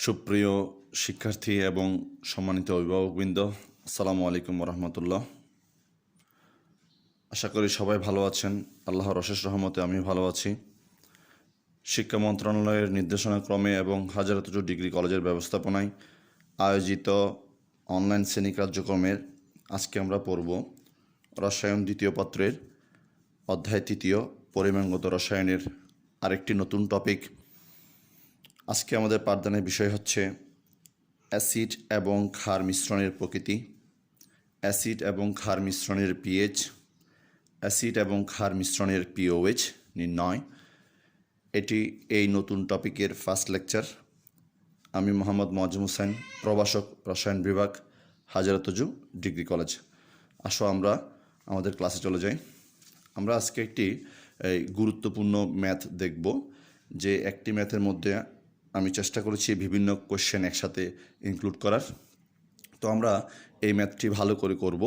সুপ্রিয় শিক্ষার্থী এবং সম্মানিত অভিভাবকবৃন্দ, আসসালামু আলাইকুম রহমতুল্লাহ। আশা করি সবাই ভালো আছেন। আল্লাহর অশেষ রহমতে আমিও ভালো আছি। শিক্ষা মন্ত্রণালয়ের নির্দেশনাক্রমে এবং হাজারাতুজু ডিগ্রি কলেজের ব্যবস্থাপনায় আয়োজিত অনলাইন শ্রেণী কার্যক্রমের আজকে আমরা পড়ব রসায়ন দ্বিতীয় পত্রের অধ্যায় তৃতীয় পরিমাণগত রসায়নের আরেকটি নতুন টপিক। আজকে আমাদের পাঠদানের বিষয় হচ্ছে অ্যাসিড এবং ক্ষার মিশ্রণের প্রকৃতি, অ্যাসিড এবং ক্ষার মিশ্রণের পিএইচ, অ্যাসিড এবং ক্ষার মিশ্রণের পিওএইচ নির্ণয়। এটি এই নতুন টপিকের ফার্স্ট লেকচার। আমি মোহাম্মদ মোয়াজ্জেম হোসেন, প্রভাষক, রসায়ন বিভাগ, হাজারাতুজু ডিগ্রি কলেজ। আসো আমরা আমাদের ক্লাসে চলে যাই। আমরা আজকে একটি গুরুত্বপূর্ণ ম্যাথ দেখব, যে একটি ম্যাথের মধ্যে আমি চেষ্টা করেছি বিভিন্ন কোশ্চেন একসাথে ইনক্লুড করার। তো আমরা এই ম্যাথটি ভালো করে করব,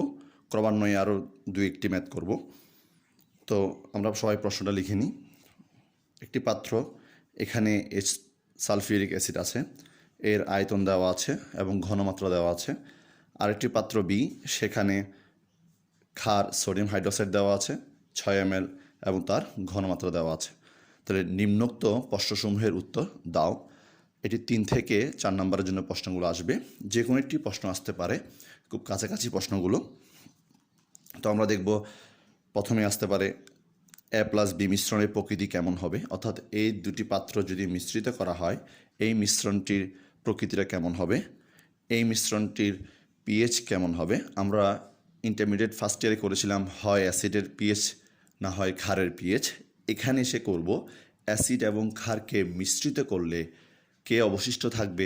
ক্রমান্বয়ে আরও দুই একটি ম্যাথ করব। তো আমরা সবাই প্রশ্নটা লিখে নিই। একটি পাত্র, এখানে সালফিউরিক অ্যাসিড আছে, এর আয়তন দেওয়া আছে এবং ঘনমাত্রা দেওয়া আছে। আরেকটি পাত্র বি, সেখানে ক্ষার সোডিয়াম হাইড্রোক্সাইড দেওয়া আছে 6 ml এবং তার ঘনমাত্রা দেওয়া আছে। তাহলে নিম্নোক্ত প্রশ্নসমূহের উত্তর দাও। এটি 3 থেকে 4 নম্বরের জন্য প্রশ্নগুলো আসবে। যে কোনো একটি প্রশ্ন আসতে পারে, খুব কাছাকাছি প্রশ্নগুলো। তো আমরা দেখব, প্রথমে আসতে পারে এ প্লাস বি মিশ্রণের প্রকৃতি কেমন হবে, অর্থাৎ এই দুটি পাত্র যদি মিশ্রিত করা হয় এই মিশ্রণটির প্রকৃতিটা কেমন হবে, এই মিশ্রণটির পিএইচ কেমন হবে। আমরা ইন্টারমিডিয়েট ফার্স্ট ইয়ারে করেছিলাম হয় অ্যাসিডের পিএইচ না হয় ক্ষারের পিএইচ। এখানে এসে করব অ্যাসিড এবং ক্ষারকে মিশ্রিত করলে কে অবশিষ্ট থাকবে,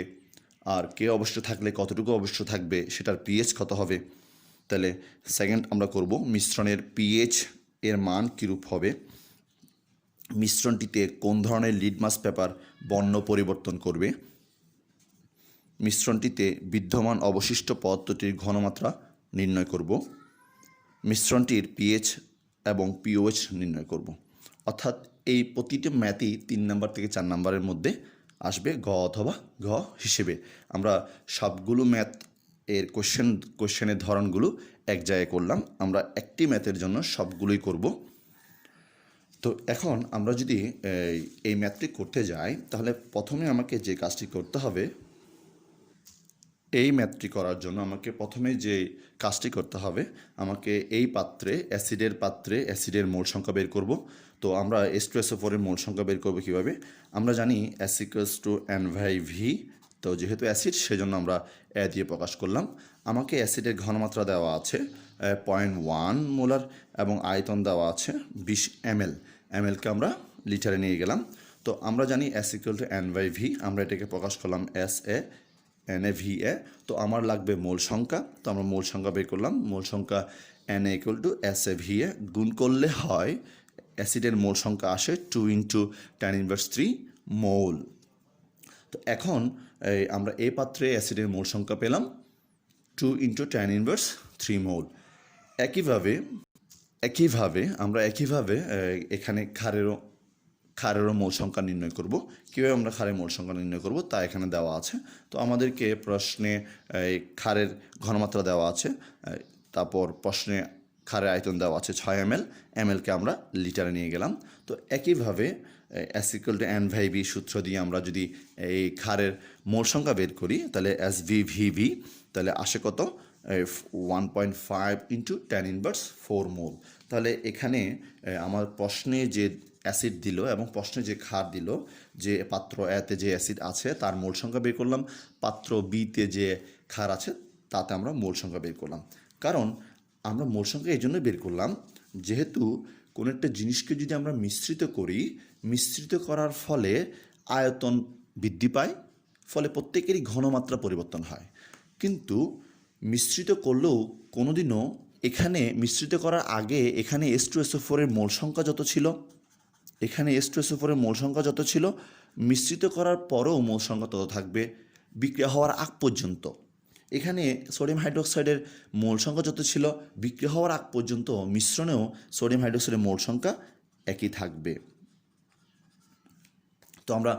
আর কে অবশিষ্ট থাকলে কতটুকু অবশিষ্ট থাকবে, সেটার পিএইচ কত হবে। তাহলে সেকেন্ড আমরা করব মিশ্রণের পিএইচ এর মান কীরূপ হবে, মিশ্রণটিতে কোন ধরনের লিটমাস পেপার বর্ণ পরিবর্তন করবে, মিশ্রণটিতে বিদ্যমান অবশিষ্ট পদার্থটির ঘনমাত্রা নির্ণয় করব, মিশ্রণটির পিএইচ এবং পিওএইচ নির্ণয় করব। অর্থাৎ এই প্রতিটি ম্যাথই 3 নম্বর থেকে 4 নম্বরের মধ্যে আসবে, গ অথবা ঘ হিসেবে। আমরা সবগুলো ম্যাথ এর কোশ্চেনের ধরনগুলো এক জায়গায় করলাম। আমরা একটি ম্যাথের জন্য সবগুলোই করব। তো এখন আমরা যদি এই ম্যাথটি করতে যাই, তাহলে প্রথমে আমাকে যে কাজটি করতে হবে, এই ম্যাথটি করার জন্য আমাকে প্রথমে যে কাজটি করতে হবে, আমাকে এই পাত্রে অ্যাসিডের মোল সংখ্যা বের করব। তো আমরা H2SO4 এর মোল সংখ্যা বের করব কীভাবে, আমরা জানি S = N/V। তো যেহেতু অ্যাসিড, সেজন্য আমরা এ দিয়ে প্রকাশ করলাম। আমাকে অ্যাসিডের ঘনমাত্রা দেওয়া আছে 0.1 মোলার এবং আয়তন দেওয়া আছে 20 ml। mlকে আমরা লিটারে নিয়ে গেলাম। তো আমরা জানি S = N/V, আমরা এটাকে প্রকাশ করলাম SA NaVA। তো আমার লাগবে মোল সংখ্যা। তো আমরা মোল সংখ্যা বের করলাম। মোল সংখ্যা Na = SaVA, গুণ করলে হয় অ্যাসিডের মোল সংখ্যা আসে 2 × 10⁻³ মোল। তো এখন আমরা এই পাত্রে অ্যাসিডের মোল সংখ্যা পেলাম 2 × 10⁻³ মোল। একইভাবে আমরা এখানে ক্ষারেরও মোল সংখ্যা নির্ণয় করব। কীভাবে আমরা ক্ষারের মোল সংখ্যা নির্ণয় করব তা এখানে দেওয়া আছে। তো আমাদেরকে প্রশ্নে ক্ষারের ঘনমাত্রা দেওয়া আছে, তারপর প্রশ্নে ক্ষারের আয়তন দেওয়া আছে 6 ml। mlকে আমরা লিটারে নিয়ে গেলাম। তো একইভাবে S = N/V সূত্র দিয়ে আমরা যদি এই ক্ষারের মোল সংখ্যা বের করি, তাহলে SVVV, তাহলে আসে কত 1.5 × 10⁻⁴ মোল। তাহলে এখানে আমার প্রশ্নে যে অ্যাসিড দিল এবং প্রশ্নে যে ক্ষার দিল, যে পাত্র এতে যে অ্যাসিড আছে তার মোল সংখ্যা বের করলাম, পাত্র বিতে যে ক্ষার আছে তাতে আমরা মোল সংখ্যা বের করলাম। কারণ আমরা মোল সংখ্যা এই জন্য বের করলাম, যেহেতু কোনো একটা জিনিসকে যদি আমরা মিশ্রিত করি, মিশ্রিত করার ফলে আয়তন বৃদ্ধি পায়, ফলে প্রত্যেকেরই ঘনমাত্রা পরিবর্তন হয়। কিন্তু মিশ্রিত করলেও কোনোদিনও এখানে মিশ্রিত করার আগে এখানে H2SO4 এর মোল সংখ্যা যত ছিল, মিশ্রিত করার পরেও মোল সংখ্যা তত থাকবে বিক্রিয়া হওয়ার আগ পর্যন্ত। এখানে সোডিয়াম হাইড্রোক্সাইডের মোল সংখ্যা যত ছিল, বিক্রিয়া হওয়ার আগ পর্যন্ত মিশ্রণেও সোডিয়াম হাইড্রোক্সাইডের মোল সংখ্যা একই থাকবে। তো আমরা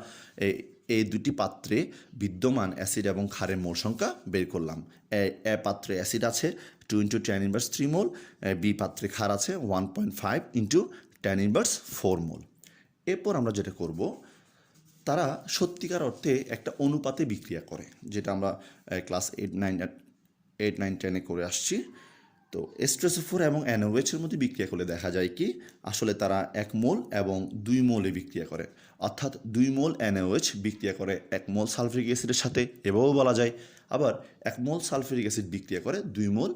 এই দুটি পাত্রে বিদ্যমান অ্যাসিড এবং ক্ষারের মোল সংখ্যা বের করলাম। এ পাত্রে অ্যাসিড আছে 2 × 10⁻³ মোল, বি পাত্রে ক্ষার আছে 1.5 × 10⁻⁴ মোল। এরপর আমরা যেটা করব, তারা সত্যিকার অর্থে একটা অনুপাতে বিক্রিয়া করে, যেটা আমরা ক্লাস 8, 9, 10-এ করে আসছি। তো H2SO4 এবং NaOH এর মধ্যে বিক্রিয়া করলে দেখা যায় কি আসলে তারা 1 মোল এবং 2 মোলে বিক্রিয়া করে, অর্থাৎ 2 মোল NaOH বিক্রিয়া করে 1 মোল সালফিউরিক অ্যাসিডের সাথে, এভাবেও বলা যায়। আবার 1 মোল সালফিউরিক অ্যাসিড বিক্রিয়া করে 2 মোল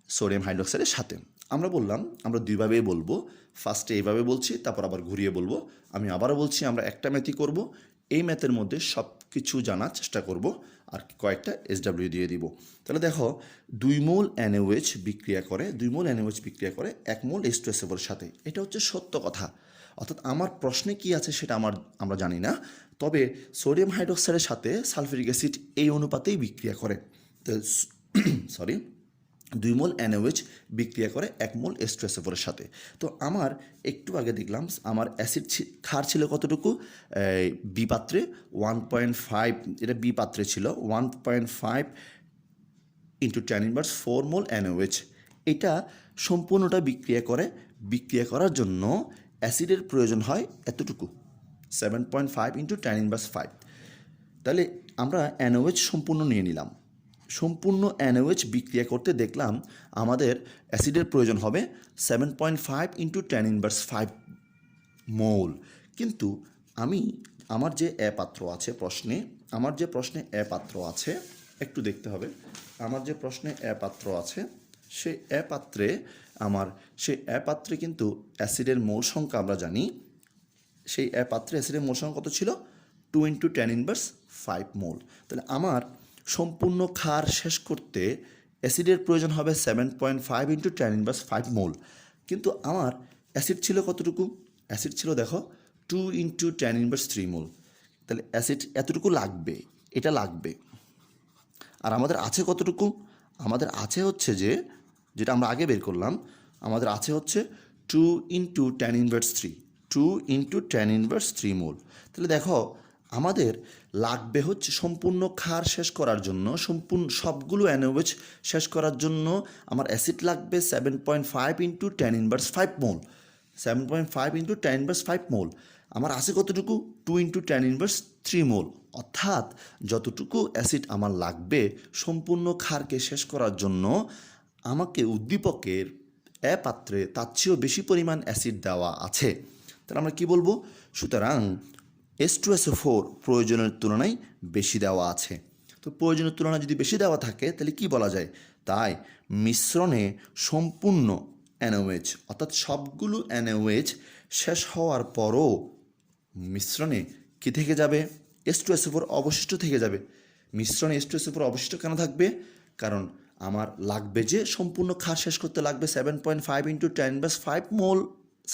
সোডিয়াম হাইড্রোক্সাইডের সাথে। আমরা বললাম আমরা দুইভাবেই বলবো, ফার্স্টে এইভাবে বলছি, তারপর আবার ঘুরিয়ে বলবো। আমি আবারও বলছি আমরা একটা ম্যাথই করব, এই ম্যাথের মধ্যে সব কিছু জানার চেষ্টা করব আর কয়েকটা SW দিয়ে দিব। তাহলে দেখো 2 মোল NaOH বিক্রিয়া করে 1 মোল H2SO4 এর সাথে, এটা হচ্ছে সত্য কথা। অর্থাৎ আমার প্রশ্নে কি আছে সেটা আমরা জানি না, তবে সোডিয়াম হাইড্রোক্সাইডের সাথে সালফিউরিক অ্যাসিড এই অনুপাতেই বিক্রিয়া করে। তো সরি 2 মোল NaOH বিক্রিয়া করে 1 মোল H2SO4 এর সাথে। তো আমার একটু আগে দেখলাম আমার অ্যাসিড ক্ষার ছিল কতটুকু, বি পাত্রে 1.5, এটা বি পাত্রে ছিল 1.5 × 10⁻⁴ মোল NaOH। এটা সম্পূর্ণটা বিক্রিয়া করার জন্য অ্যাসিডের প্রয়োজন হয় এতটুকু, 7.5 × 10⁻⁵। তাহলে আমরা NaOH সম্পূর্ণ নিয়ে নিলাম, সম্পূর্ণ NaOH বিক্রিয়া করতে দেখলাম আমাদের অ্যাসিডের প্রয়োজন হবে 7.5 × 10⁻⁵ মোল। কিন্তু আমার যে পাত্র আছে প্রশ্নে, একটু দেখতে হবে, আমার যে প্রশ্নে পাত্র আছে সেই পাত্রে কিন্তু অ্যাসিডের মোল সংখ্যা আমরা জানি, সেই পাত্রে অ্যাসিডের মোল সংখ্যা কত ছিল, 2 × 10⁻⁵ মোল। তাহলে আমার সম্পূর্ণ ক্ষার শেষ করতে অ্যাসিডের প্রয়োজন হবে 7.5 × 10⁻⁵ মোল। কিন্তু আমার অ্যাসিড ছিল কতটুকু, অ্যাসিড ছিল দেখো 2 × 10⁻³ মোল। তাহলে অ্যাসিড এতটুকু লাগবে, এটা লাগবে। আর আমাদের আছে কতটুকু, আমাদের আছে হচ্ছে যেটা আমরা আগে বের করলাম, আমাদের আছে হচ্ছে 2 × 10⁻³ মোল। তাহলে দেখো আমাদের লাগবে হচ্ছে সম্পূর্ণ ক্ষার শেষ করার জন্য, সবগুলো NaOH শেষ করার জন্য আমার অ্যাসিড লাগবে 7.5 × 10⁻⁵ মোল। 7.5 × 10⁻⁵ মোল। আমার আছে কতটুকু, 2 × 10⁻³ মোল। অর্থাৎ যতটুকু অ্যাসিড আমার লাগবে সম্পূর্ণ ক্ষারকে শেষ করার জন্য আমাকে উদ্দীপকের পাত্রে তার চেয়েও বেশি পরিমাণ অ্যাসিড দেওয়া আছে। তাহলে আমরা কি বলবো, সুতরাং H2SO4 প্রয়োজনের তুলনায় বেশি দেওয়া আছে। তো প্রয়োজনের তুলনায় যদি বেশি দেওয়া থাকে তাহলে কি বলা যায়, তাই মিশ্রণে সম্পূর্ণ NaOH অর্থাৎ সবগুলো NaOH শেষ হওয়ার পরও মিশ্রণে কি থেকে যাবে, H2SO4 অবশিষ্ট থেকে যাবে। মিশ্রণে H2SO4 অবশিষ্ট কেন থাকবে, কারণ আমার লাগবে যে সম্পূর্ণ ক্ষার শেষ করতে লাগবে 7.5 × 10⁻⁵ মোল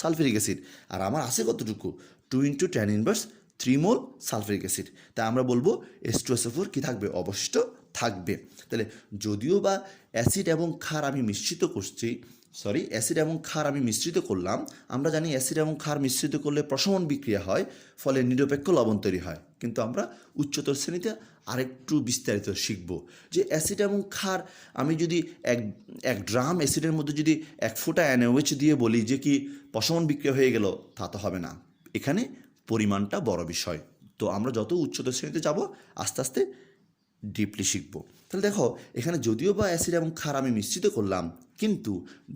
সালফিউরিক অ্যাসিড, আর আমার আছে কতটুকু, 2 × 10⁻³ মোল সালফিউরিক অ্যাসিড। তাই আমরা বলবো H2SO4 কি থাকবে, অবশিষ্ট থাকবে। তাহলে যদিও বা অ্যাসিড এবং ক্ষার আমি মিশ্রিত করলাম, আমরা জানি অ্যাসিড এবং ক্ষার মিশ্রিত করলে প্রশমন বিক্রিয়া হয়, ফলে নিরপেক্ষ লবণ তৈরি হয়। কিন্তু আমরা উচ্চতর শ্রেণীতে আরেকটু বিস্তারিত শিখব যে অ্যাসিড এবং ক্ষার, আমি যদি এক ড্রাম অ্যাসিডের মধ্যে যদি 1 ফোঁটা NaOH দিয়ে বলি যে কি প্রশমন বিক্রিয়া হয়ে গেল, তা তো হবে না, এখানে পরিমাণটা বড় বিষয়। তো আমরা যত উচ্চতর শ্রেণীতে যাব আস্তে আস্তে ডিপলি শিখব। তাহলে দেখো এখানে যদিও বা অ্যাসিড এবং ক্ষার আমি মিশ্রিত করলাম, কিন্তু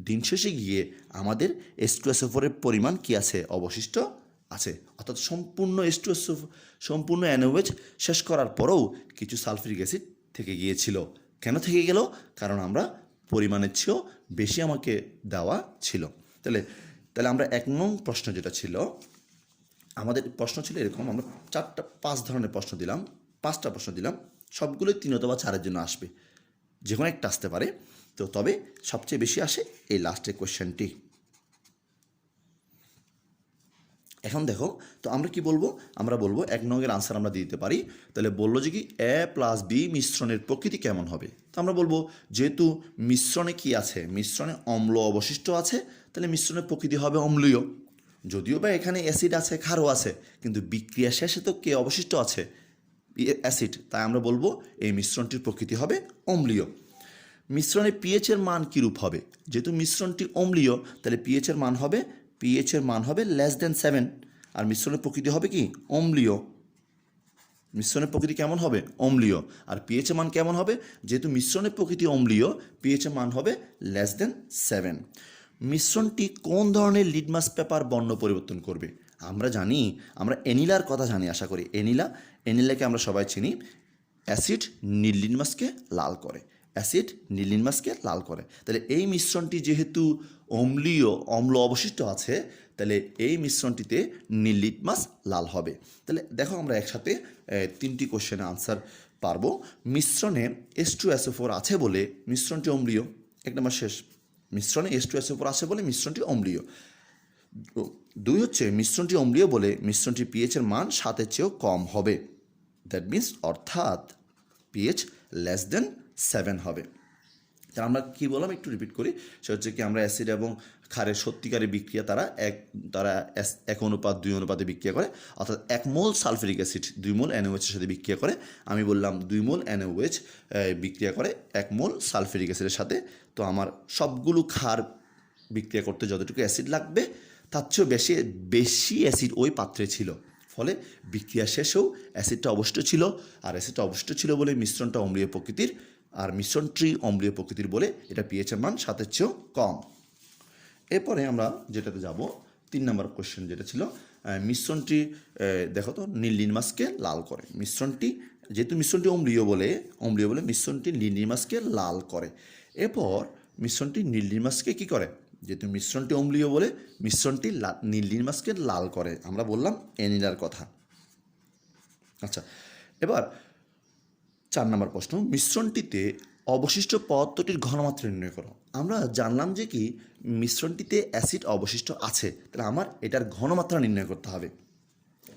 দিন শেষে গিয়ে আমাদের H2SO4 এর পরিমাণ কি আছে, অবশিষ্ট আছে। অর্থাৎ সম্পূর্ণ NaOH শেষ করার পরেও কিছু সালফিউরিক অ্যাসিড থেকে গিয়েছিল। কেন থেকে গেল, কারণ আমরা পরিমাণের চেয়েও বেশি আমাকে দেওয়া ছিল। তাহলে আমরা 1 নং প্রশ্ন যেটা ছিল, আমাদের প্রশ্ন ছিল এরকম, আমরা 5 ধরনের প্রশ্ন দিলাম, 5টা প্রশ্ন দিলাম, সবগুলোই 3 অথবা 4-এর জন্য আসবে, যে কোনো একটা আসতে পারে। তো তবে সবচেয়ে বেশি আসে এই লাস্টের কোয়েশ্চেনটি। এখন দেখো, তো আমরা কি বলবো, আমরা বলবো 1 নংয়ের আনসার আমরা দিতে পারি। তাহলে বললো যে কি A + B মিশ্রণের প্রকৃতি কেমন হবে। তো আমরা বলবো যেহেতু মিশ্রণে কি আছে, মিশ্রণে অম্ল অবশিষ্ট আছে, তাহলে মিশ্রণের প্রকৃতি হবে অম্লীয়। যদিও বা এখানে অ্যাসিড আছে, ক্ষারও আছে, কিন্তু বিক্রিয়া শেষে তো কে অবশিষ্ট আছে, অ্যাসিড, তাই আমরা বলবো এই মিশ্রণটির প্রকৃতি হবে অম্লীয়। মিশ্রণে পিএইচের মান কীরূপ হবে? যেহেতু মিশ্রণটি অম্লীয় তাহলে পিএইচের মান হবে <7। আর মিশ্রণের প্রকৃতি হবে কি? অম্লীয়। মিশ্রণের প্রকৃতি কেমন হবে? অম্লীয়। আর পিএইচের মান কেমন হবে? যেহেতু মিশ্রণের প্রকৃতি অম্লীয়, পিএইচের মান হবে <7। মিশ্রণটি কোন ধরনের লিটমাস পেপার বর্ণ পরিবর্তন করবে? আমরা এনিলার কথা জানি আশা করি। এনিলাকে আমরা সবাই চিনি। অ্যাসিড নীল লিটমাসকে লাল করে। তাহলে এই মিশ্রণটি যেহেতু অম্ল অবশিষ্ট আছে, তাহলে এই মিশ্রণটিতে নীল লিটমাস লাল হবে। তাহলে দেখো আমরা একসাথে 3টি কোশ্চেনের আনসার পারবো। মিশ্রণে H2SO4 আছে বলে মিশ্রণটি অম্লীয়। 1 নম্বর শেষ। মিশ্রণে H2SO4 আছে বলে মিশ্রণটি অম্লীয়। 2 হচ্ছে মিশ্রণটি অম্লীয় বলে মিশ্রণটির পিএইচের মান 7-এর চেয়েও কম হবে। দ্যাট মিনস অর্থাৎ পিএইচ <7 হবে। তাহলে আমরা কী বললাম একটু রিপিট করি। সেটা হচ্ছে কি, আমরা অ্যাসিড এবং ক্ষারের সত্যিকারের বিক্রিয়া তারা 1 অনুপাত 2 অনুপাতে বিক্রিয়া করে। অর্থাৎ 1 মোল সালফিউরিক অ্যাসিড 2 মোল NaOH এর সাথে বিক্রিয়া করে। আমি বললাম 2 মোল NaOH বিক্রিয়া করে 1 মোল সালফিউরিক অ্যাসিডের সাথে। তো আমার সবগুলো ক্ষার বিক্রিয়া করতে যতটুকু অ্যাসিড লাগবে তার চেয়েও বেশি অ্যাসিড ওই পাত্রে ছিল। ফলে বিক্রিয়া শেষেও অ্যাসিডটা অবশিষ্ট ছিল। আর অ্যাসিডটা অবশিষ্ট ছিল বলে মিশ্রণটা অম্লীয় প্রকৃতির। আর মিশ্রণটি অম্লীয় প্রকৃতির বলে এটা পিএইচের মান 7-এর চেয়েও কম। এরপরে আমরা যেটাতে যাব 3 নম্বর কোশ্চেন, যেটা ছিল মিশ্রণটি দেখো তো নীল লিটমাসকে লাল করে। যেহেতু মিশ্রণটি অম্লীয় বলে মিশ্রণটি নীল লিটমাসকে লাল করে। এরপর মিশ্রণটি নীল লিটমাসকে কী করে? যেহেতু মিশ্রণটি অম্লীয় বলে মিশ্রণটি নীল লিটমাসকে লাল করে। আমরা বললাম এনিলার কথা। আচ্ছা, এবার 4 নম্বর প্রশ্ন, মিশ্রণটিতে অবশিষ্ট পদার্থটির ঘনমাত্রা নির্ণয় করো। আমরা জানলাম যে কি মিশ্রণটিতে অ্যাসিড অবশিষ্ট আছে, তাহলে আমার এটার ঘনমাত্রা নির্ণয় করতে হবে।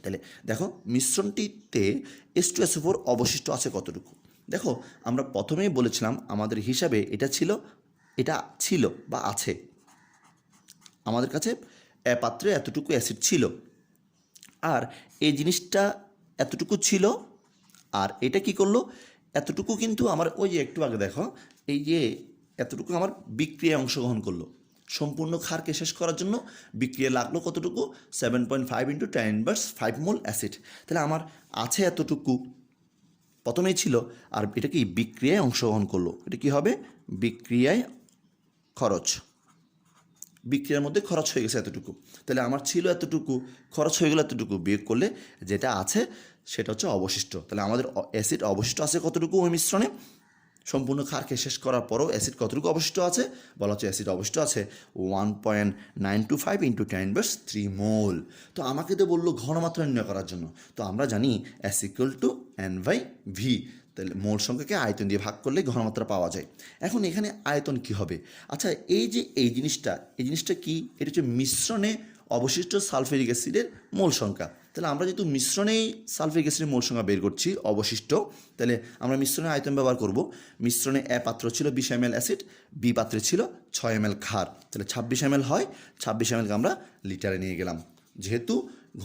তাহলে দেখো মিশ্রণটিতে H2SO4 অবশিষ্ট আছে কতটুকু। দেখো আমরা প্রথমেই বলেছিলাম আমাদের হিসাবে এটা ছিল বা আছে। আমাদের কাছে পাত্রে এতটুকু অ্যাসিড ছিল, আর এই জিনিসটা এতটুকু ছিল, আর এটা কি করলো এতটুকু কিন্তু আমার ওই যে একটু আগে দেখো এই যে এতটুকু আমার বিক্রিয়ায় অংশগ্রহণ করলো। সম্পূর্ণ ক্ষারকে শেষ করার জন্য বিক্রিয়া লাগলো কতটুকু? 7.5 × 10⁻5 মোল অ্যাসিড। তাহলে আমার আছে এতটুকু, প্রথমেই ছিল, আর এটা কি বিক্রিয়ায় অংশগ্রহণ করলো। এটা কি হবে? বিক্রিয়ার মধ্যে খরচ হয়ে গেছে এতটুকু। তাহলে আমার ছিল এতটুকু, খরচ হয়ে গেল এতটুকু, বিয়োগ করলে যেটা আছে সেটা হচ্ছে অবশিষ্ট। তাহলে আমাদের অ্যাসিড অবশিষ্ট আছে কতটুকু ওই মিশ্রণে? সম্পূর্ণ ক্ষারকে শেষ করার পরও অ্যাসিড কতটুকু অবশিষ্ট আছে? বলা হচ্ছে অ্যাসিড অবশিষ্ট আছে 1.925 × 10⁻³ মোল। তো আমাকে তো বললো ঘনমাত্রা নির্ণয় করার জন্য। তো আমরা জানি S = N/V। তাহলে মোল সংখ্যাকে আয়তন দিয়ে ভাগ করলে ঘনমাত্রা পাওয়া যায়। এখন এখানে আয়তন কি হবে? আচ্ছা, এই জিনিসটা কি? এটা হচ্ছে মিশ্রণে অবশিষ্ট সালফিউরিক অ্যাসিডের মোল সংখ্যা। তাহলে আমরা যেহেতু মিশ্রণেই সালফিউরিক অ্যাসিডের মোল সংখ্যা বের করছি অবশিষ্ট, তাহলে আমরা মিশ্রণে আয়তন ব্যবহার করব। মিশ্রণে এ পাত্র ছিল 20 ml অ্যাসিড, বি পাত্রে ছিল 6 ml ক্ষার। তাহলে 26 ml হয়। 26 mlকে আমরা লিটারে নিয়ে গেলাম। যেহেতু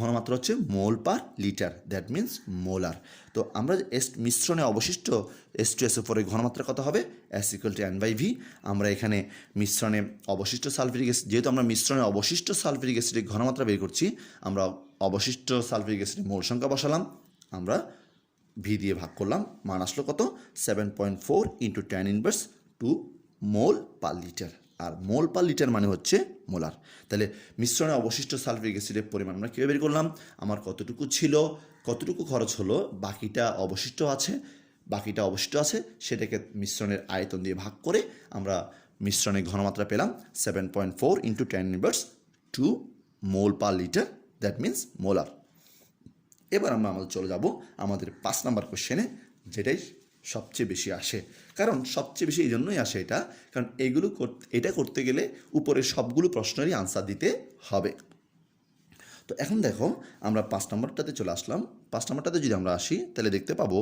ঘনমাত্রা হচ্ছে mole per litre, that means molar. তো আমরা মিশ্রণে অবশিষ্ট H2SO4 এর ঘনমাত্রা কত হবে? S = N/V। আমরা এখানে মিশ্রণে অবশিষ্ট সালফিউরিক অ্যাসিড, যেহেতু আমরা মিশ্রণে অবশিষ্ট সালফিউরিক অ্যাসিডের ঘনমাত্রা বের করছি, আমরা অবশিষ্ট সালফিউরিক অ্যাসিডের মোল সংখ্যা বসালাম, আমরা ভি দিয়ে ভাগ করলাম, মান আসলো কত? 7.4 × 10⁻² মোল পার লিটার। আর মোল পার লিটার মানে হচ্ছে মোলার। তাহলে মিশ্রণে অবশিষ্ট সালফিউরিক অ্যাসিডের পরিমাণ আমরা কীভাবে বের করলাম? আমার কতটুকু ছিল, কতটুকু খরচ হলো, বাকিটা অবশিষ্ট আছে, সেটাকে মিশ্রণের আয়তন দিয়ে ভাগ করে আমরা মিশ্রণের ঘনমাত্রা পেলাম 7.4 × 10⁻² mole per litre, that means molar. এবার আমরা চলে যাব আমাদের 5 নম্বর কোশ্চেনে, যেটাই সবচেয়ে বেশি আসে। কারণ সবচেয়ে বেশি এই জন্যই আসে কারণ এটা করতে গেলে উপরের সবগুলো প্রশ্নেরই আনসার দিতে হবে। তো এখন দেখো আমরা 5 নম্বরটাতে চলে আসলাম। 5 নম্বরটাতে যদি আমরা আসি তাহলে দেখতে পাবো,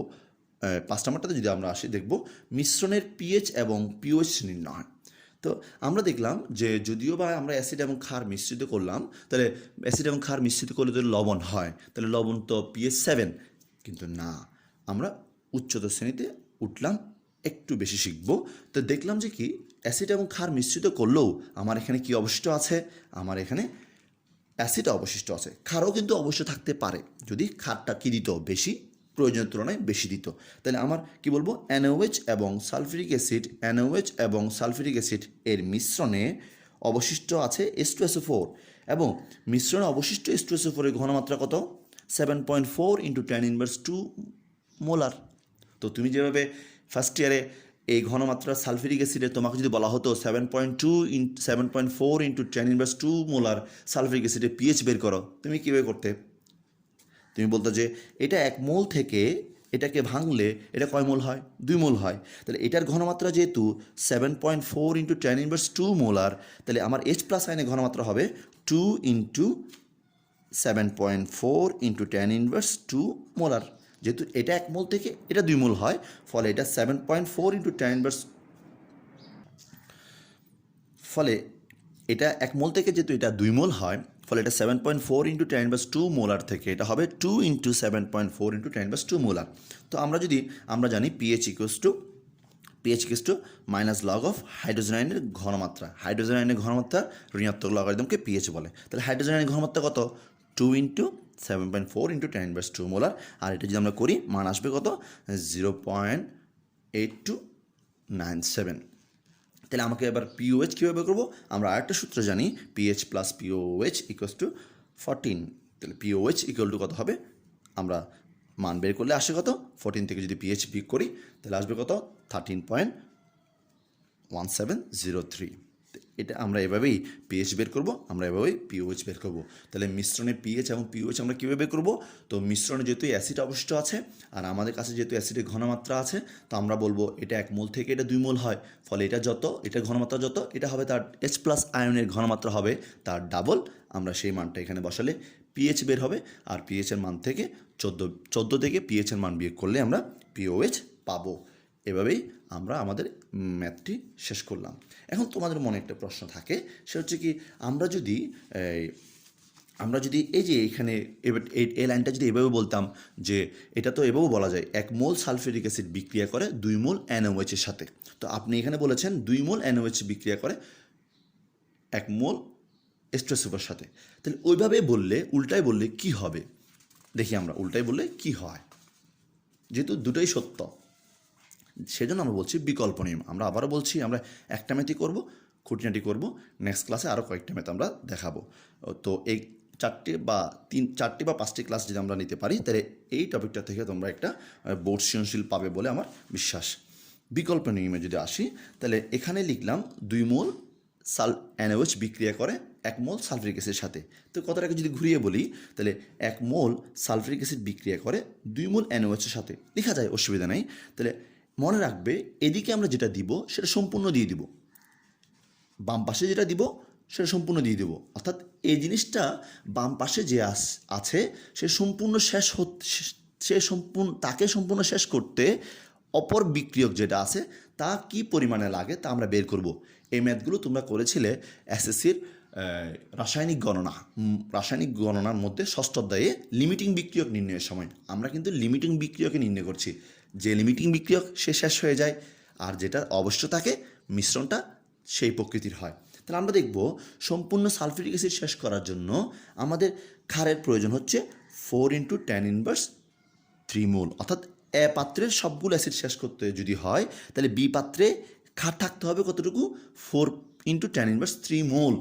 5 নম্বরটাতে যদি আমরা আসি দেখব মিশ্রণের পিএইচ এবং পিওএইচ নির্ণয়। তো আমরা দেখলাম যে যদিও বা আমরা অ্যাসিড এবং ক্ষার মিশ্রিত করলাম, তাহলে অ্যাসিড এবং ক্ষার মিশ্রিত করলে যদি লবণ হয়, তাহলে লবণ তো pH 7, কিন্তু না, আমরা উচ্চতর শ্রেণীতে উঠলাম, একটু বেশি শিখব। তো দেখলাম যে কি অ্যাসিড এবং ক্ষার মিশ্রিত করলেও আমার এখানে কি অবশিষ্ট আছে, আমার এখানে অ্যাসিড অবশিষ্ট আছে। ক্ষারও কিন্তু অবশ্য থাকতে পারে যদি ক্ষারটা কী দিত, বেশি, প্রয়োজনের তুলনায় বেশি দিত। তাহলে আমার কি বলবো, NaOH এবং সালফিউরিক অ্যাসিড, NaOH এবং সালফিউরিক অ্যাসিড এর মিশ্রণে অবশিষ্ট আছে H2SO4 এবং মিশ্রণে অবশিষ্ট H2SO4 এর ঘনমাত্রা কত, 7.4 × 10⁻² মোলার। তো তুমি যেভাবে ফার্স্ট ইয়ারে এই ঘনমাত্রা সালফিউরিক অ্যাসিডের তোমাকে যদি বলা হতো 7.4 × 10⁻² মোলার সালফিউরিক অ্যাসিডের পিএইচ বের করো, তুমি কীভাবে করতে? তুমি বলতো যে এটা 1 মোল থেকে এটাকে ভাঙলে এটা কয় মোল হয়, 2 মোল হয়। তাহলে এটার ঘনমাত্রা যেহেতু 7.4 × 10⁻² মোলার, তাহলে আমার H+ আয়নের ঘনমাত্রা হবে 2 × 7.4 × 10⁻² মোলার। যেহেতু এটা 1 মোল থেকে এটা 2 মোল হয়, ফলে এটা 7.4 × 10⁻, ফলে এটা 1 মোল থেকে যেহেতু এটা 2 মোল হয়, ফলে এটা 7.4 × 10⁻² মোলার থেকে এটা হবে 2 × 7.4 × 10⁻² মোলার। তো আমরা জানি pH minus log of hydrogen আয়নের ঘনমাত্রা। হাইড্রোজেন আয়নের ঘনমাত্রা ঋণাত্মক লগারিদমকে pH বলে। তাহলে হাইড্রোজেন আয়নের ঘনমাত্রা কত, 2 × 7.4 × 10⁻² মোলার। আর এটা যদি আমরা করি, মান আসবে কত, 0.8297। তাহলে আমাকে এবার POH কীভাবে করবো, আমরা আরেকটা সূত্র জানি, pH + POH = 14। তাহলে POH = কত হবে, আমরা মান বের করলে আসে কত, 14 থেকে যদি pH বিয়োগ করি তাহলে আসবে কত, 13.1703। এটা আমরা এভাবেই pH বের করব, আমরা এভাবেই POH বের করব। তাহলে মিশ্রণে pH এবং POH আমরা কীভাবে বের করব, তো মিশ্রণে যেহেতু অ্যাসিড অবশিষ্ট আছে আর আমাদের কাছে যেহেতু অ্যাসিডের ঘনমাত্রা আছে, তো আমরা বলবো এটা 1 মোল থেকে এটা 2 মোল হয়, ফলে এটার ঘনমাত্রা যত, এটা হবে তার H+ আয়নের ঘনমাত্রা হবে তার ডাবল। আমরা সেই মানটা এখানে বসালে pH বের হবে, আর pH এর মান থেকে 14 থেকে pH এর মান বিয়োগ করলে আমরা POH পাবো। এভাবেই আমরা আমাদের ম্যাথটি শেষ করলাম। এখন তোমাদের মনে একটা প্রশ্ন থাকে, সেটা হচ্ছে কি, আমরা যদি এই যে এখানে এই লাইনটা যদি এভাবে বলতাম যে এটা তো এভাবেও বলা যায় 1 মোল সালফিউরিক অ্যাসিড বিক্রিয়া করে 2 মোল NaOH এর সাথে। তো আপনি এখানে বলেছেন 2 মোল NaOH বিক্রিয়া করে 1 মোল H2SO4 সাথে। তাহলে ওইভাবে বললে, উল্টায় বললে কি হবে, দেখি আমরা উল্টায় বললে কি হয়। যেহেতু দুটোই সত্য, সেজন্য আমরা বলছি বিকল্প নিয়ম। আমরা আবারও বলছি, আমরা একটা ম্যাথই করব, খুঁটিনাটি করব, নেক্সট ক্লাসে আরও কয়েকটা ম্যাথ আমরা দেখাবো। তো এই 4টি বা 5টি ক্লাস যদি আমরা নিতে পারি, তাহলে এই টপিকটা থেকে তোমরা একটা বোর্ড সৃজনশীল পাবে বলে আমার বিশ্বাস। বিকল্প নিয়মে যদি আসি, তাহলে এখানে লিখলাম 2 মোল NaOH বিক্রিয়া করে 1 মোল সালফিউরিক অ্যাসিডের সাথে। তো কথাটাকে যদি ঘুরিয়ে বলি, তাহলে 1 মোল সালফিউরিক অ্যাসিড বিক্রিয়া করে 2 মোল NaOH এর সাথে, লেখা যায়, অসুবিধা নেই। তাহলে মনে রাখবে, এদিকে আমরা যেটা দিব সেটা সম্পূর্ণ দিয়ে দিব, বাম পাশে যেটা দিব সেটা সম্পূর্ণ দিয়ে দেবো। অর্থাৎ এই জিনিসটা বাম পাশে যে আছে তাকে সম্পূর্ণ শেষ করতে অপর বিক্রিয়ক যেটা আছে তা কি পরিমাণে লাগে তা আমরা বের করব। এই ম্যাথগুলো তোমরা করেছিলে এসএসসির রাসায়নিক গণনার মধ্যে 6ষ্ঠ অধ্যায়ে লিমিটিং বিক্রিয়ক নির্ণয়ের সময়। আমরা কিন্তু লিমিটিং বিক্রিয়কে নির্ণয় করছি, যে লিমিটিং বিক্রিয়ক সে শেষ হয়ে যায়, আর যেটা অবশ্য থাকে মিশ্রণটা সেই প্রকৃতির হয়। তাহলে আমরা দেখব, সম্পূর্ণ সালফিউরিক অ্যাসিড শেষ করার জন্য আমাদের ক্ষারের প্রয়োজন হচ্ছে 4 × 10⁻³ মোল। অর্থাৎ এ পাত্রের সবগুলো অ্যাসিড শেষ করতে যদি হয়, তাহলে বি পাত্রে ক্ষার থাকতে হবে কতটুকু, 4 × 10⁻³ মোল।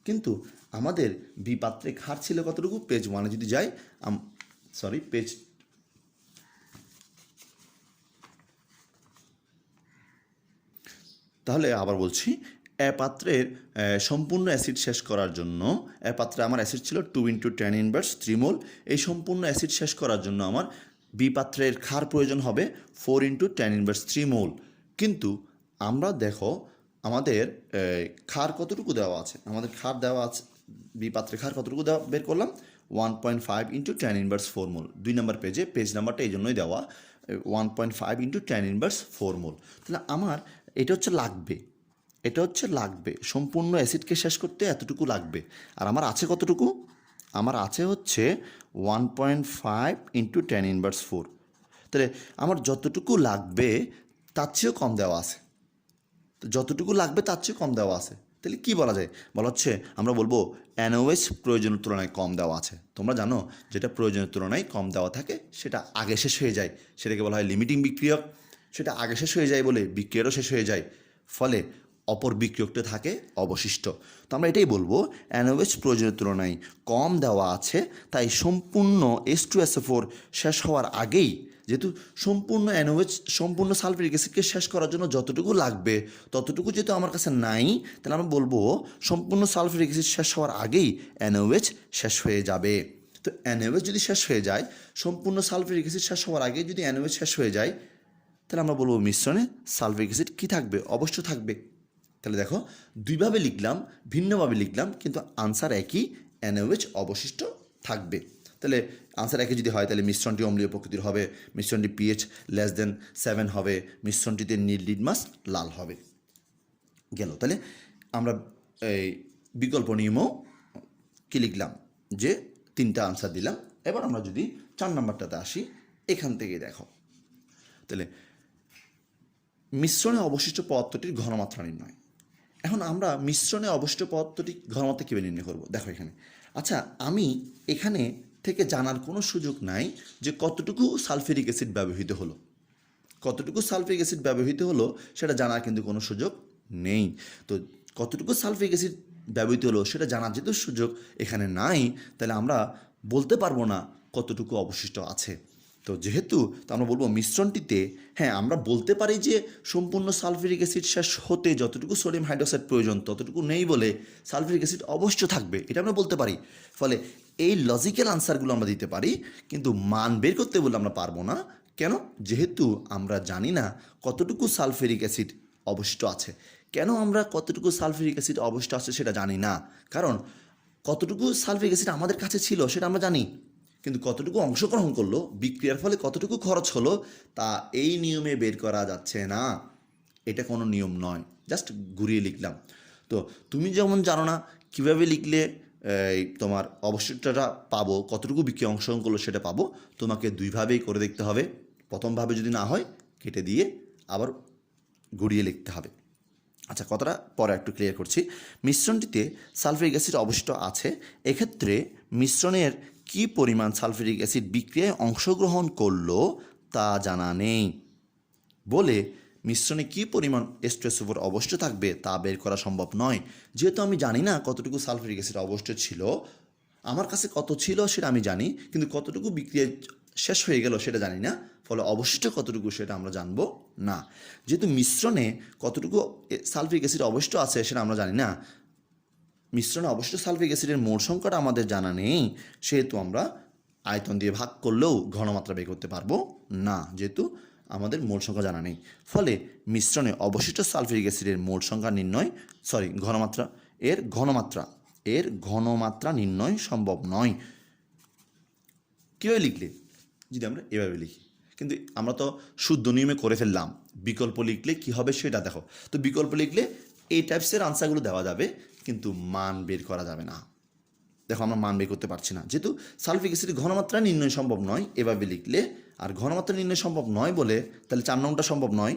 কিন্তু আমাদের বি পাত্রে ক্ষার ছিল কতটুকু, পেজ 1-এ যদি যাই, তাহলে আবার বলছি, এ পাত্রের সম্পূর্ণ অ্যাসিড শেষ করার জন্য, এ পাত্রে আমার অ্যাসিড ছিল 2 × 10⁻³ মোল। এই সম্পূর্ণ অ্যাসিড শেষ করার জন্য আমার বি পাত্রের ক্ষার প্রয়োজন হবে 4 × 10⁻³ মোল। কিন্তু আমরা দেখো আমাদের ক্ষার কতটুকু দেওয়া আছে, আমাদের ক্ষার দেওয়া আছে, বি পাত্রে ক্ষার কতটুকু বের করলাম, 1.5 × 10⁻⁴ মোল। 2 নম্বর পেজে, পেজ নাম্বারটা এই জন্যই দেওয়া, 1.5 × 10⁻⁴ মোল। তাহলে আমার এটা হচ্ছে লাগবে সম্পূর্ণ অ্যাসিডকে শেষ করতে এতটুকু লাগবে। আর আমার আছে কতটুকু, আমার আছে হচ্ছে 1.5 × 10⁻⁴। তাহলে আমার যতটুকু লাগবে তার চেয়েও কম দেওয়া আছে, তো যতটুকু লাগবে তার চেয়ে কম দেওয়া আছে, তাহলে কী বলা যায়? বলা হচ্ছে আমরা বলবো NaOH প্রয়োজনের তুলনায় কম দেওয়া আছে। তোমরা জানো যেটা প্রয়োজনের তুলনায় কম দেওয়া থাকে সেটা আগে শেষ হয়ে যায়, সেটাকে বলা হয় লিমিটিং বিক্রিয়ক। সেটা আগে শেষ হয়ে যায় বলে বিক্রিয়ারও শেষ হয়ে যায়, ফলে অপর বিক্রিয়কটা থাকে অবশিষ্ট। তো আমরা এটাই বলবো NaOH প্রয়োজনের তুলনায় কম দেওয়া আছে, তাই সম্পূর্ণ H2SO4 শেষ হওয়ার আগেই, যেহেতু সম্পূর্ণ NaOH সম্পূর্ণ সালফিউরিক অ্যাসিডকে শেষ করার জন্য যতটুকু লাগবে ততটুকু যেহেতু আমার কাছে নাই, তাহলে আমরা বলবো সম্পূর্ণ সালফিউরিক অ্যাসিড শেষ হওয়ার আগেই NaOH শেষ হয়ে যাবে। তো NaOH যদি শেষ হয়ে যায়, সম্পূর্ণ সালফিউরিক অ্যাসিড শেষ হওয়ার আগেই যদি NaOH শেষ হয়ে যায়, তাহলে আমরা বলবো মিশ্রণে সালফিউরিক অ্যাসিড কী থাকবে? অবশ্য থাকবে। তাহলে দেখো দুইভাবে লিখলাম, ভিন্নভাবে লিখলাম, কিন্তু আনসার একই, NaOH অবশিষ্ট থাকবে। তাহলে আনসার একই যদি হয় তাহলে মিশ্রণটি অম্লীয় প্রকৃতির হবে, মিশ্রণটি pH <7 হবে, মিশ্রণটিতে নীল লিটমাস লাল হবে। গেল। তাহলে আমরা এই বিকল্প নিয়মও কী লিখলাম যে 3টা আনসার দিলাম। এবার আমরা যদি 4 নম্বরটাতে আসি, এখান থেকে দেখো, তাহলে মিশ্রণে অবশিষ্ট পদার্থটির ঘনমাত্রা নির্ণয়। এখন আমরা মিশ্রণে অবশিষ্ট পদার্থটি ঘনমাত্রা কীভাবে নির্ণয় করব? দেখো এখানে, আচ্ছা আমি এখানে থেকে জানার কোনো সুযোগ নাই যে কতটুকু সালফিউরিক অ্যাসিড ব্যবহৃত হলো, কতটুকু সালফিউরিক অ্যাসিড ব্যবহৃত হলো সেটা জানার কিন্তু কোনো সুযোগ নেই। তো কতটুকু সালফিউরিক অ্যাসিড ব্যবহৃত হলো সেটা জানার যেহেতু সুযোগ এখানে নাই, তাহলে আমরা বলতে পারবো না কতটুকু অবশিষ্ট আছে। তো যেহেতু তো আমরা বলবো মিশ্রণটিতে, হ্যাঁ আমরা বলতে পারি যে সম্পূর্ণ সালফিউরিক অ্যাসিড শেষ হতে যতটুকু সোডিয়াম হাইড্রোক্সাইড প্রয়োজন ততটুকু নেই বলে সালফিউরিক অ্যাসিড অবশ্য থাকবে, এটা আমরা বলতে পারি। ফলে এই লজিক্যাল আনসারগুলো আমরা দিতে পারি, কিন্তু মান বের করতে বলে আমরা পারবো না। কেন? যেহেতু আমরা জানি না কতটুকু সালফিউরিক অ্যাসিড অবশিষ্ট আছে। কেন আমরা কতটুকু সালফিউরিক অ্যাসিড অবশিষ্ট আছে সেটা জানি না? কারণ কতটুকু সালফিউরিক অ্যাসিড আমাদের কাছে ছিল সেটা আমরা জানি, কিন্তু কতটুকু অংশগ্রহণ করলো, বিক্রিয়ার ফলে কতটুকু খরচ হলো, তা এই নিয়মে বের করা যাচ্ছে না। এটা কোনো নিয়ম নয়, জাস্ট ঘুরিয়ে লিখলাম। তো তুমি যেমন জানো না কীভাবে লিখলে তোমার অবশিষ্টটা পাবো, কতটুকু বিক্রিয়া অংশগ্রহণ করলো সেটা পাবো, তোমাকে দুইভাবেই করে দেখতে হবে। প্রথমভাবে যদি না হয় কেটে দিয়ে আবার ঘুরিয়ে লিখতে হবে। আচ্ছা, কথাটা পরে একটু ক্লিয়ার করছি। মিশ্রণটিতে সালফিউরিক অ্যাসিড অবশিষ্ট আছে, এক্ষেত্রে মিশ্রণের কী পরিমাণ সালফিউরিক অ্যাসিড বিক্রিয়ায় অংশগ্রহণ করলো তা জানা নেই বলে মিশ্রণে কী পরিমাণ H2SO4 অবশিষ্ট থাকবে তা বের করা সম্ভব নয়। যেহেতু আমি জানি না কতটুকু সালফিউরিক অ্যাসিড অবশিষ্ট ছিল, আমার কাছে কত ছিল সেটা আমি জানি, কিন্তু কতটুকু বিক্রিয়া শেষ হয়ে গেল সেটা জানি না, ফলে অবশিষ্ট কতটুকু সেটা আমরা জানবো না। যেহেতু মিশ্রণে কতটুকু সালফিউরিক অ্যাসিড অবশিষ্ট আছে সেটা আমরা জানি না, মিশ্রণে অবশিষ্ট সালফিউরিক অ্যাসিডের মোল সংখ্যাটা আমাদের জানা নেই, সেহেতু আমরা আয়তন দিয়ে ভাগ করলেও ঘনমাত্রা বের করতে পারবো না, যেহেতু আমাদের মোল সংখ্যা জানা নেই। ফলে মিশ্রণে অবশিষ্ট সালফিউরিক অ্যাসিডের মোল সংখ্যা নির্ণয়, ঘনমাত্রা নির্ণয় সম্ভব নয়। কীভাবে লিখলে? যদি আমরা এভাবে লিখি, কিন্তু আমরা তো শুদ্ধ নিয়মে করে ফেললাম, বিকল্প লিখলে কি হবে সেটা দেখো। তো বিকল্প লিখলে এই টাইপসের আনসারগুলো দেওয়া যাবে, কিন্তু মান বের করা যাবে না। দেখো আমরা মান বের করতে পারছি না, যেহেতু সালফিউরিক অ্যাসিডের ঘনমাত্রা নির্ণয় সম্ভব নয় এভাবে লিখলে, আর ঘনমাত্রা নির্ণয় সম্ভব নয় বলে তাহলে 4 নংটা সম্ভব নয়।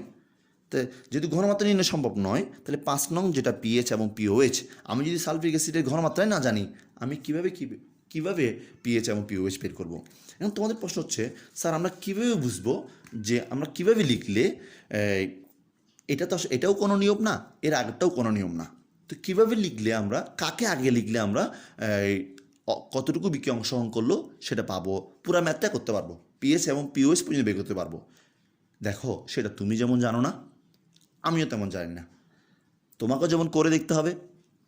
তো যেহেতু ঘনমাত্রা নির্ণয় সম্ভব নয়, তাহলে 5 নং যেটা pH এবং pOH, আমি যদি সালফিউরিক অ্যাসিডের ঘনমাত্রায় না জানি, আমি কীভাবে pH এবং pOH বের করব? এখন তোমাদের প্রশ্ন হচ্ছে, স্যার আমরা কীভাবে বুঝবো যে আমরা কীভাবে লিখলে এটাও কোনো নিয়ম না, এর আগেরটাও কোনো নিয়ম না। তো কীভাবে লিখলে আমরা, কাকে আগে লিখলে আমরা কতটুকু বিক্রিয়া অংশগ্রহণ করলো সেটা পাবো, পুরো ম্যাথটা করতে পারবো, pH এবং pOH পর্যন্ত বের করতে পারবো। দেখো সেটা তুমি যেমন জানো না, আমিও তেমন জানি না। তোমাকেও যেমন করে দেখতে হবে,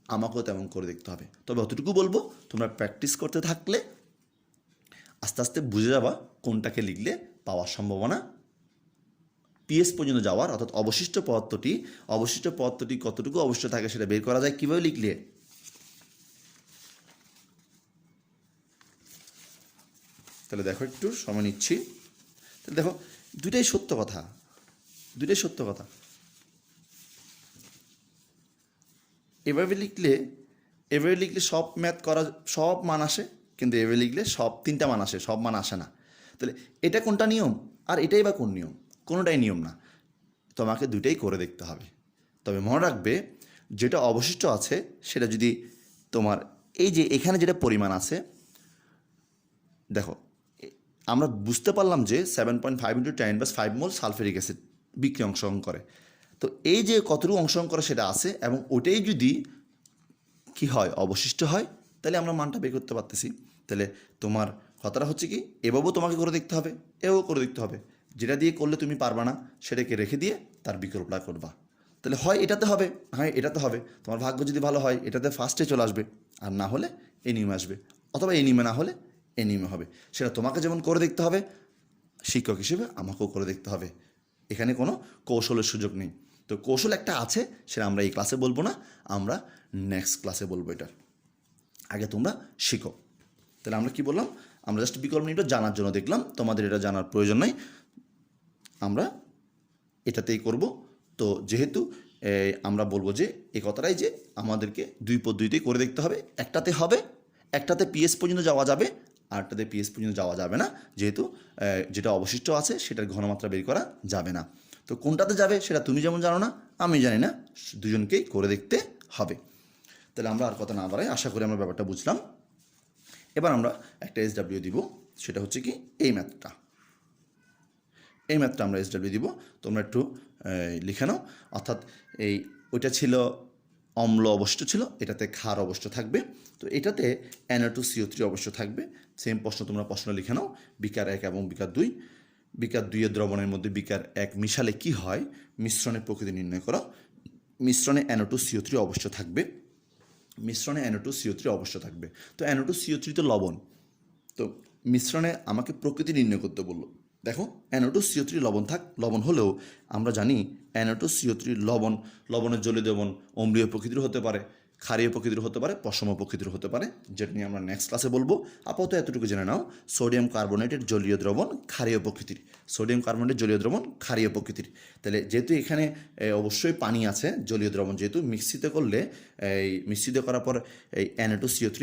আমাকেও তেমন করে দেখতে হবে। তবে অতটুকু বলবো, তোমরা প্র্যাকটিস করতে থাকলে আস্তে আস্তে বুঝে যাবা কোনটাকে লিখলে পাওয়ার সম্ভাবনা pH পর্যন্ত যাওয়ার, অর্থাৎ অবশিষ্ট পদার্থটি কতটুকু অবশিষ্ট থাকে সেটা বের করা যায় কীভাবে লিখলে। তাহলে দেখো একটু সময় নিচ্ছি। তাহলে দেখো দুইটাই সত্য কথা। এভাবে লিখলে সব ম্যাথ করা, সব মান আসে, কিন্তু এভাবে লিখলে 3টা মান আসে, সব মান আসে না। তাহলে এটা কোনটা নিয়ম আর এটাই বা কোন নিয়ম? কোনোটাই নিয়ম না, তোমাকে দুইটাই করে দেখতে হবে। তবে মনে রাখবে, যেটা অবশিষ্ট আছে সেটা যদি তোমার এই যে এখানে যেটা পরিমাণ আছে, দেখো আমরা বুঝতে পারলাম যে 7.5 × 10⁻5 মোল সালফেরিক অ্যাসিড বিক্রিয়া অংশগ্রহণ করে। তো এই যে কতটুকু অংশগ্রহণ করে সেটা আছে, এবং ওটাই যদি কি হয়, অবশিষ্ট হয়, তাহলে আমরা মানটা বের করতে পারতেছি। তাহলে তোমার কথাটা হচ্ছে কি, এভাবেও তোমাকে করে দেখতে হবে, এভাবেও করে দেখতে হবে। যেটা দিয়ে করলে তুমি পারবা না সেটাকে রেখে দিয়ে তার বিকল্পটা করবা। তাহলে হয় এটাতে হবে, হয় এটাতে হবে। তোমার ভাগ্য যদি ভালো হয় এটাতে ফার্স্টে চলে আসবে, আর না হলে এই নিয়মে আসবে, অথবা এই নিয়মে না হলে এই নিয়মে হবে। সেটা তোমাকে যেমন করে দেখতে হবে, শিক্ষক হিসেবে আমাকেও করে দেখতে হবে। এখানে কোনো কৌশলের সুযোগ নেই। তো কৌশল একটা আছে, সেটা আমরা এই ক্লাসে বলবো না, আমরা নেক্সট ক্লাসে বলবো। এটা আগে তোমরা শিখো। তাহলে আমরা কি বললাম, আমরা জাস্ট বিকল্প নিয়মটা জানার জন্য দেখলাম, তোমাদের এটা জানার প্রয়োজন নেই, আমরা এটাতেই করব। তো যেহেতু আমরা বলবো যে এই কথাটাই, যে আমাদেরকে দুই পদ্ধতিতেই করে দেখতে হবে। একটাতে হবে, একটাতে পিএস পর্যন্ত যাওয়া যাবে, আরটাতে পিএস পর্যন্ত যাওয়া যাবে না, যেহেতু যেটা অবশিষ্ট আছে সেটার ঘনমাত্রা বের করা যাবে না। তো কোনটাতে যাবে সেটা তুমি যেমন জানো না, আমি জানি না, দুজনকেই করে দেখতে হবে। তাহলে আমরা আর কথা না বাড়াই, আশা করি আমরা ব্যাপারটা বুঝলাম। এবার আমরা একটা SW দিব, সেটা হচ্ছে কি এই ম্যাথটা। এই ম্যাথটা আমরা SW দিব, তোমরা একটু লিখে নাও। অর্থাৎ ওইটা ছিল অম্ল অবশিষ্ট ছিল, এটাতে ক্ষার অবশিষ্ট থাকবে। তো এটাতে Na2CO3 অবশিষ্ট থাকবে। সেম প্রশ্ন তোমরা প্রশ্ন লিখে নাও, বিকার 1 এবং বিকার 2। বিকার 2 এর দ্রবণের মধ্যে বিকার 1 মিশালে কি হয়, মিশ্রণের প্রকৃতি নির্ণয় করো। মিশ্রণে Na2CO3 অবশ্য থাকবে, মিশ্রণে Na2CO3 অবশ্য থাকবে। তো Na2CO3 তো লবণ, তো মিশ্রণে আমাকে প্রকৃতি নির্ণয় করতে বললো। দেখো Na2CO3 লবণ হলেও আমরা জানি Na2CO3 লবণের জলীয় দ্রবণ অম্লীয় প্রকৃতির হতে পারে, ক্ষারীয় প্রকৃতির হতে পারে, পশম প্রকৃতির হতে পারে, যেটা নিয়ে আমরা নেক্সট ক্লাসে বলবো। আপাতত এতটুকু জেনে নাও, সোডিয়াম কার্বনেটের জলীয় দ্রবণ ক্ষারীয় প্রকৃতির, সোডিয়াম কার্বনেটের জলীয় দ্রবণ ক্ষারীয় প্রকৃতির। তাহলে যেহেতু এখানে অবশ্যই পানি আছে, জলীয় দ্রবণ যেহেতু মিশ্রিত করলে মিশ্রিত করার পর এই Na2CO3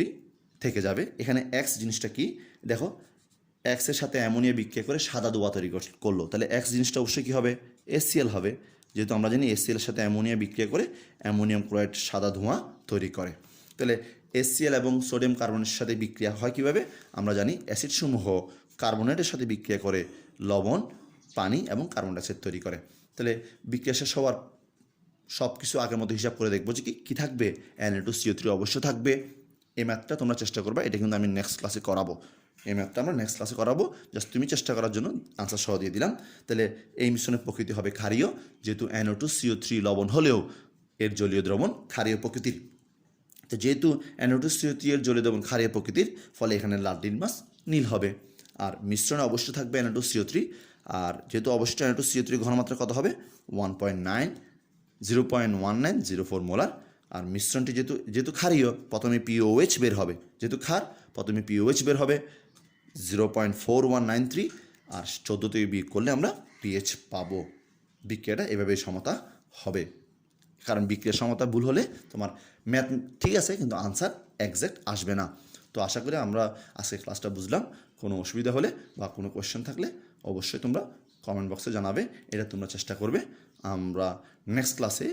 থেকে যাবে। এখানে X জিনিসটা কি দেখো, এক্সের সাথে অ্যামোনিয়া বিক্রিয়া করে সাদা ধোঁয়া তৈরি করলো, তাহলে X জিনিসটা অবশ্যই কী হবে, HCl হবে। যেহেতু আমরা জানি HCl এর সাথে অ্যামোনিয়া বিক্রিয়া করে অ্যামোনিয়াম ক্লোরাইড সাদা ধোঁয়া তৈরি করে। তাহলে HCl এবং সোডিয়াম কার্বনেটের সাথে বিক্রিয়া হয় কীভাবে, আমরা জানি অ্যাসিডসমূহ কার্বনেটের সাথে বিক্রিয়া করে লবণ, পানি এবং কার্বন ডাইঅক্সাইড তৈরি করে। তাহলে বিক্রিয়া শেষ হওয়ার সব কিছু আগের মতো হিসাব করে দেখবো যে কী থাকবে, Na2CO3 অবশ্য থাকবে। এই ম্যাথটা তোমরা চেষ্টা করবে, এটা কিন্তু আমি নেক্সট ক্লাসে করাবো। এই ম্যাথটা আমরা নেক্সট ক্লাসে করাবো, জাস্ট তুমি চেষ্টা করার জন্য আনসার সহ দিয়ে দিলাম। তাহলে এই মিশ্রণের প্রকৃতি হবে ক্ষারীয়, যেহেতু Na2CO3 লবণ হলেও এর জলীয় দ্রবণ ক্ষারীয় প্রকৃতির। তো যেহেতু Na2CO3 এর জলীয় দ্রবণ ক্ষারীয় প্রকৃতির, ফলে এখানে লাল মাছ নীল হবে। আর মিশ্রণে অবশ্য থাকবে Na2CO3, আর যেহেতু অবশ্যই Na2CO3 ঘনমাত্রা কত হবে, 0.1904 মোলার। আর মিশ্রণটি যেহেতু ক্ষারীয়, প্রথমে POH বের হবে, যেহেতু ক্ষার প্রথমে POH বের হবে 0.4193, আর 14 থেকে বিয়োগ করলে আমরা pH পাবো। বিক্রিয়াটা এভাবেই সমতা হবে, কারণ বিক্রিয়ার সমতা ভুল হলে তোমার ম্যাথ ঠিক আছে কিন্তু আনসার একজ্যাক্ট আসবে না। তো আশা করি আমরা আজকে ক্লাসটা বুঝলাম। কোনো অসুবিধা হলে বা কোনো কোয়েশ্চেন থাকলে অবশ্যই তোমরা কমেন্ট বক্সে জানাবে, এটা তোমরা চেষ্টা করবে। আমরা নেক্সট ক্লাসে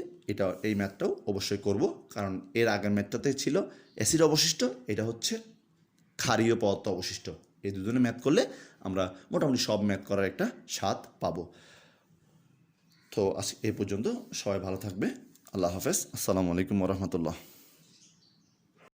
এই ম্যাথটাও অবশ্যই করব, কারণ এর আগের ম্যাথটাতে ছিল অ্যাসিড অবশিষ্ট, এটা হচ্ছে ক্ষারীয় পদার্থ অবশিষ্ট। এই দুজনে ম্যাথ করলে আমরা মোটামুটি সব ম্যাথ করার একটা স্বাদ পাবো। তো আজ এই পর্যন্ত, সবাই ভালো থাকবে, আল্লাহ হাফেজ, আসসালামু আলাইকুম ওয়া রাহমাতুল্লাহ।